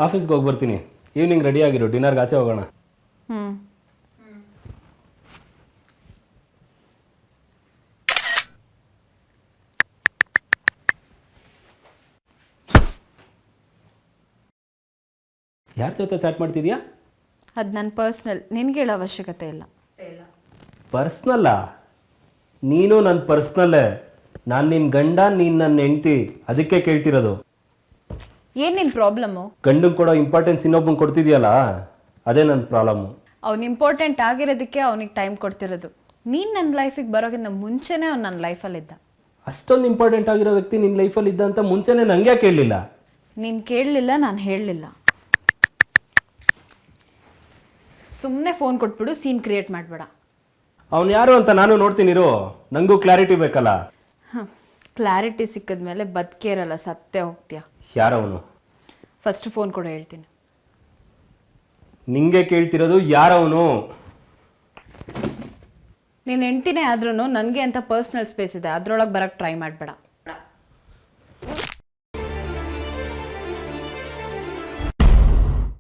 ಆಫೀಸ್ಗೆ ಹೋಗಿ ಬರ್ತೀನಿ. ಈವ್ನಿಂಗ್ ರೆಡಿ ಆಗಿರು, ಡಿನ್ನರ್ಗೆ ಆಚೆ ಹೋಗೋಣ. ಹ್ಞೂ. ಯಾರ ಜೊತೆ ಚಾಟ್ ಮಾಡ್ತಿದ್ಯಾ? ಅದು ನನ್ನ ಪರ್ಸ್ನಲ್, ನಿನಗೆ ಹೇಳೋ ಅವಶ್ಯಕತೆ ಇಲ್ಲ. ಪರ್ಸ್ನಲ್ಲಾ? ನೀನು ನನ್ನ ಪರ್ಸ್ನಲ್ಲೇ. ನಾನು ನಿನ್ನ ಗಂಡ, ನೀನು ನನ್ನ ಹೆಂಡ್ತಿ, ಅದಕ್ಕೆ ಕೇಳ್ತಿರೋದು. ಏನು ನಿನ್ನ ಪ್ರಾಬ್ಲಮ್ಮು? ಗಂಡಂಗೆ ಕೊಡೋ ಇಂಪಾರ್ಟೆನ್ಸ್ ಇನ್ನೊಬ್ಬಂಗೆ ಕೊಡ್ತಿದ್ಯಲ್ಲ, ಅದೇ ನನ್ನ ಪ್ರಾಬ್ಲಮ್ಮು. ಅವ್ನು ಇಂಪಾರ್ಟೆಂಟ್ ಆಗಿರೋದಕ್ಕೆ ಅವನಿಗೆ ಟೈಮ್ ಕೊಡ್ತಿರೋದು. ನೀನು ನನ್ನ ಲೈಫಿಗೆ ಬರೋಕ್ಕಿಂತ ಮುಂಚೆನೇ ಅವ್ನು ನನ್ನ ಲೈಫಲ್ಲಿದ್ದ. ಅಷ್ಟೊಂದು ಇಂಪಾರ್ಟೆಂಟ್ ಆಗಿರೋ ವ್ಯಕ್ತಿ ನಿನ್ನ ಲೈಫಲ್ಲಿ ಇದ್ದ ಅಂತ ಮುಂಚೆನೇ ನನಗೆ ಕೇಳಲಿಲ್ಲ. ನೀನು ಕೇಳಲಿಲ್ಲ, ನಾನು ಹೇಳಲಿಲ್ಲ. ಸುಮ್ಮನೆ ಫೋನ್ ಕೊಟ್ಬಿಡು, ಸೀನ್ ಕ್ರಿಯೇಟ್ ಮಾಡಬೇಡ. ಅವನು ಯಾರು ಅಂತ ನಾನು ನೋಡ್ತೀನಿರು, ನನಗೂ ಕ್ಲಾರಿಟಿ ಬೇಕಲ್ಲ. ಹಾಂ, ಕ್ಲಾರಿಟಿ ಸಿಕ್ಕಿದ್ಮೇಲೆ ಬದುಕೇ ಇರಲ್ಲ, ಸತ್ತೇ ಹೋಗ್ತೀಯ. ಯಾರವನು? ಫಸ್ಟ್ ಫೋನ್ ಕೂಡ ಹೇಳ್ತೀನಿ. ನಿಂಗೆ ಕೇಳ್ತಿರೋದು ಯಾರವನು? ನೀನು ಹೆಂಡ್ತಿನೇ ಆದ್ರೂ ನನಗೆ ಅಂತ ಪರ್ಸ್ನಲ್ ಸ್ಪೇಸ್ ಇದೆ, ಅದರೊಳಗೆ ಬರೋಕ್ಕೆ ಟ್ರೈ ಮಾಡಬೇಡ.